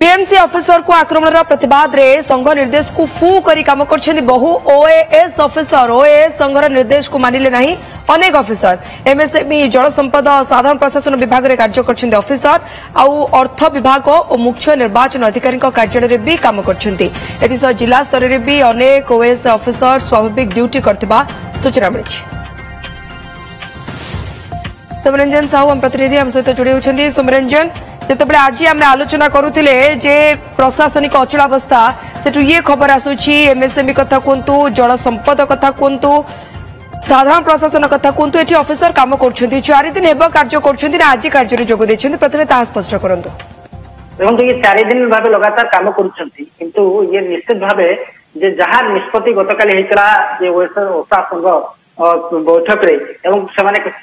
BMC officer को आक्रमण प्रतिवाद रे संघ निर्देश को फू करी काम कर बहु ओएएस ऑफिसर ओएएस संघर निर्देश को मानिले नहीं अनेक ऑफिसर एमएसएमई जल संपद साधारण प्रशासन विभाग में कार्य कर ऑफिसर आउ अर्थ विभाग और मुख्य निर्वाचन अधिकारी कार्यालय भी काम कर जिला स्तर में भी अनेक ओएएस ऑफिसर स्वाभाविक ड्यूटी करथिबा सूचना मिली। सोमरंजन साहू हम प्रतिनिधि हम सहित जोड़ी होती। सोमरंजन जिते आज आम आलोचना करुले जे प्रशासनिक अचलावस्था से ये खबर आसूची एमएसएमई कथा कहतु जल संपद कथा कहतु साधारण प्रशासन कथा कहतु ये ऑफिसर काम कर 4 दिन हेब कार्य कर आज कार्य जोग देते प्रथम ता स्पष्ट करंतु। देखो ये 4 दिन भाव लगातार काम किंतु ये निश्चित भाव जे जहां निष्पत्ति गतकाली होता जे ओसा संघ बैठक से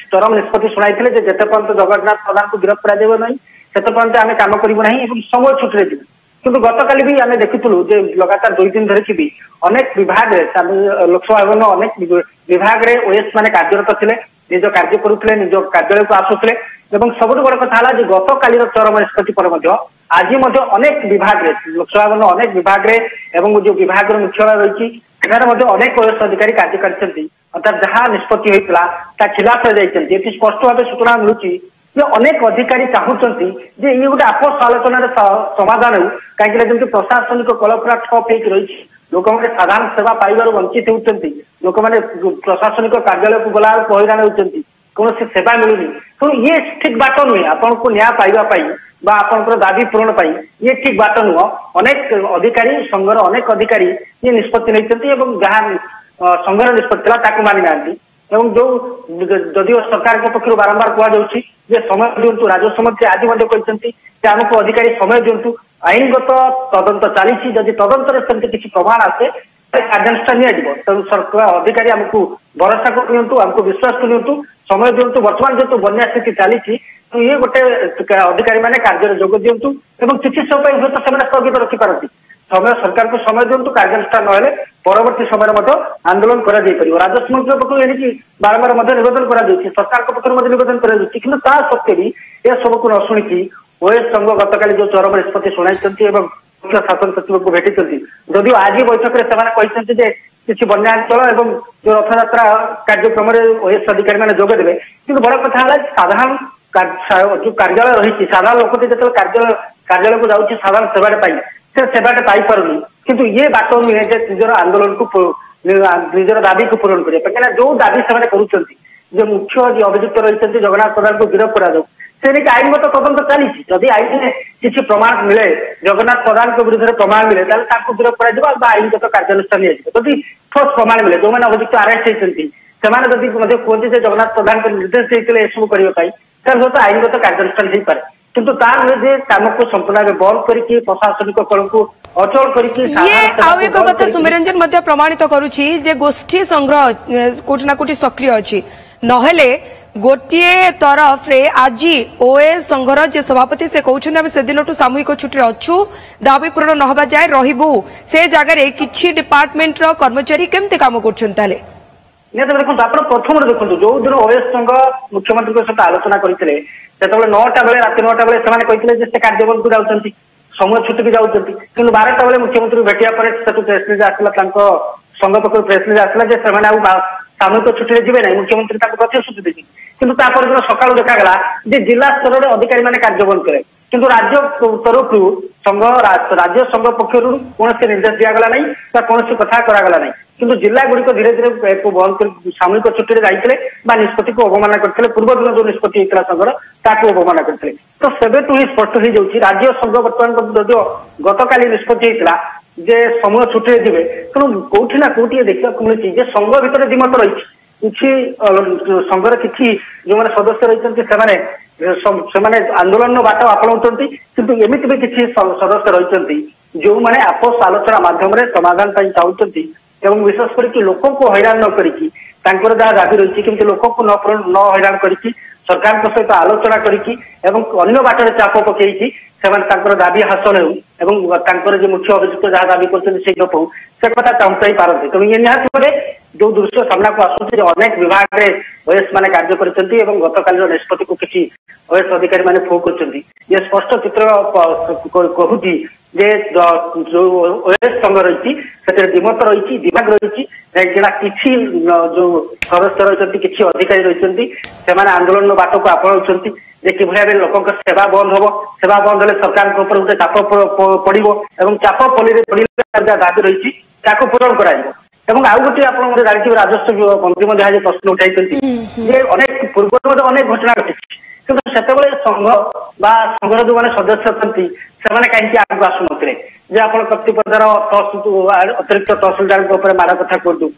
चरम निष्पत्ति शुणाई जिते पर्यटन जगन्नाथ प्रधान को गिरफ्त कर सेते पर्यंत आम कम करूँ ना समय छुट्टी जी किंतु गतकाली भी आम देखुलू लगातार 2 दिन धरिकी भी अनेक विभाग लोकसभा भवन अनेक विभाग में ओएस मैंने कार्यरत थे निज कार्य करुले निज कार्यालय को आसुले सबुठ बड़ कथा गतकाली चरम निष्पत्ति पर आज अनेक विभाग लोकसभा भवन अनेक विभाग में जो विभाग मुख्यालय रही अनेक ओएस अधिकारी कार्य कर अर्थात जहाँ निष्पत्ति होता खिलाफ जाती स्पष्ट भाव सूचना मिलूँ अनेक अधिकारी चाहते ये गोटे आपस आलोचन समाधान हो कहीं प्रशासनिक कलपुरा ठप हो रही लोक मैंने साधारण सेवा पाइबार वंचित होती लोक मैंने प्रशासनिक कार्यालय को गला हैरान होती कौन सेवा मिलूनी तो ये ठीक बाट नुहे आपन को न्याय पाइबा आपंकर दाबी पूरण ये ठीक बाट नुह अनेक अधिकारी संघर अनेक अधिकारी ये निष्पत्ति नहीं जहाँ संघर निष्पत्ति मानि ना जो जदिव सरकार के पक्ष बारंबार कहुच्छी समय दिंतु राजस्व मंत्री आज कहते आमको अधिकारी समय दिंतु आईनगत तदंत चली जदि तदंतर से किसी प्रमाण आसे कार्यानुष्ठान तेणु सरकार अधिकारी आमको भरोसा करतु आमको विश्वास करतु समय दिंतु बर्तमान जेहतु बन्या स्थिति चली तो ये गोटे अधिकारी मैंने कार्य जोग दिंतु किसी समय हूँ तो स्थगित रखिपारती समय सरकार को समय दिंतु कार्यानुष्ठान ना परवर्ती समय आंदोलन कर राजस्व मंत्री पक्ष एणिकी बारंबार निवेदन कर सरकार पक्ष निवेदन कर सत्वे भी यह सबको न शुणी ओएस संघ गतकाली जो चरम निष्पत्ति शुणाई मुख्य शासन सचिव को भेटी जदिव आज बैठक में किसी बन्यांचल एवं जो रथयात्रा कार्यक्रम ओएस अधिकारी मैंने जोगदेवे कि बड़ कथा साधारण जो कार्यालय रही साधारण लोक जो कार्यालय को जाऊँगी साधारण सेवाटे पाई से सेवाटे पाई किंतु ये बाट नुहे निजर आंदोलन को निजर दाबी को पूरण करें जो दाबी से करुँच मुख्य जो अभियुक्त रही जगन्नाथ प्रधान को गिरफ्त करा से आईनगत तदंत चली जदि आईन किसी प्रमाण मिले जगन्नाथ प्रधान के विरुद्ध प्रमाण मिले गिरफ्त कर आईनगत कार्यानुष्ठान जदि ठोस प्रमाण मिले जो मैंने अभियुक्त अरेस्ट होती जदि कहते जगन्नाथ प्रधान के निर्देश देते यह सब करने आईनगत कार्यानुष्ठान हो पाए किंतु काम को संपूर्ण बंद करके प्रशासनिक कल को अचल करके सुमेरंजन प्रमाणित करुच्ची गोष्ठी संग्रह कोटि ना कोटि सक्रिय अच्छी नहेले गोटे तरफ रे आज ओएस संघर जे सभापति से कहते से दिन सामूहिक छुट्टी अच्छु दाबी पूरण न हवा जाए रहिबु से जगह किछि डिपार्टमेंट रो कर्मचारी केमते काम करछन देखो आप प्रथम देखो जो दिन ओएस संघ मुख्यमंत्री सहित आलोचना करते 9टा बेले रात 9टा बेले कहते कार्यबल को जाऊँच समय छुट्टी भी जाऊँच कि 12टा बेले मुख्यमंत्री भेटिया प्रेस रिलीज आसला संघ पक्ष प्रेस रिलीज आसला सामूहिक छुट्टी जी ना मुख्यमंत्री प्रतिश्रुति देती कि सका देखा जिला स्तर में अधिकारी मैंने कार्यबंद करे किंतु राज्य तरफ संघ राज्य संघ पक्ष कौन निर्देश दिगला ना कौन कथा करागला ना किंतु जिला गुड़िक धीरे धीरे बंद कर सामूहिक छुट्टी जाते निष्पत्ति को अवमानना करते पूर्व दिन जो निष्पत्ति होता संघर ताकू अवमानना करते तो सेबेठू ही स्पष्ट हो जाऊँगी राज्य संघ बर्तमान जो गतकाली निष्पत्ति होता जे समूह छुट्टी जी तेणु कौटी ना कौटी देखा मिलती संघ भितर दिमत रही किसी संघर किसी जो मैंने सदस्य रही आंदोलन बाट आपणाऊँच किंतु एमती भी किसी सदस्य रही जो मैंने आपस आलोचना मध्यम समाधान चाहते विशेषकर लोक को हैरान न करी जहाँ दाबी रही कि लोक को न हैरान करी सरकार सहित आलोचना करी अन्य बाटर चाप पकई दाबी हासिल हो मुख्य अभियुक्त जहाँ दाबी कर से कथा चाहूई पारती तेणु ये निहत भावे जो दृश्य सामना को आसूँ अनेक विभाग में ओएस मैंने कार्य कर गतकाल निष्पत्ति को किसी ओएस अधिकारी मैंने फो कर ये स्पष्ट चित्र कहूँ जे जो ओएस संघ रही दिमत रही विभाग रही किसी जो सदस्य रही किसी अधिकारी रही से आंदोलन बाट को आपणाऊँ कि भाई लोक सेवा बंद हम सेवा बंद हेल्ले सरकार गोटे चाप पड़ो और चाप पड़े दाबी रही पूरण कर आउ गोटे आप जानते राजस्व मंत्री आज प्रश्न उठाई अनेक पूर्व अनेक घटना घटी किंतु से संघ संघर जो मैंने सदस्य अच्छी से कहीं आगे आसुन जे आप प्रतिपदार अतिरिक्त तहसिलदार माड़ कथा कहतु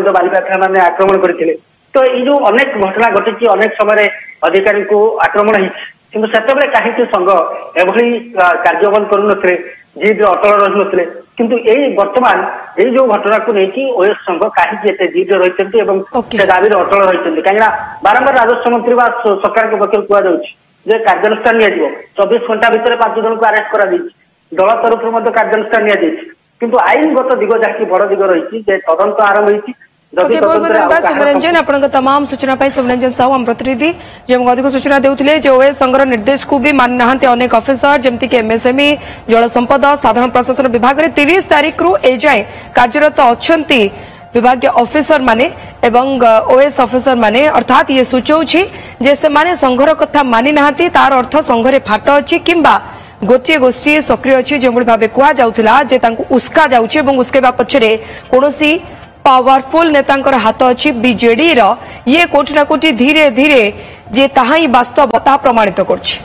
बालिका मैंने आक्रमण करते तो ये जो अनेक घटना घटी अनेक समय अधिकारी को आक्रमण हो कहीं संघ एभली कार्यबंद करुनते जीत अटल रही किंतु यही वर्तमान ये जो घटना को लेकिन ओएस संघ कहीं जीत रही दाबी अटल रही कहीं बारंबार राजस्व मंत्री सरकार के पक्ष कहुचे कार्यानुष्ठान नि 24 घंटा भितर 5 जन को अरेस्ट कर दल तरफ कार्यानुष्ठान नि आईनगत दिग जहाँकि बड़ दिग रही तदंत आरंभ हो सुमरंजन आपन तमाम सूचना सुमरंजन साहू आम प्रतिनिधि जो अधिक सूचना देउथिले जे ओएस संघर निर्देश को भी मानि नाहंते अनेक ऑफिसर जेमति के एमएसएमई जल संपद साधारण प्रशासन विभाग रे 30 तारीख रु ए जाए कार्यरत अछंती विभाग ऑफिसर माने एवं ओएस ऑफिसर माने अर्थात ये सूचौछि जे से माने संघर कथा मानि नाहंती तार अर्थ संघरे फाट अछि किंबा गोटे गोष्ठी सक्रिय अछि जेभଳି भाबे कुआ जाउथिला जे तांको उस्का जाउछि एवं उसके पछरे कोनोसी पावरफुल नेतांकर हाथ अच्छी बीजेडी ये कोटि ना कोटि धीरे धीरे जे ताहा ही वास्तव प्रमाणित करछि।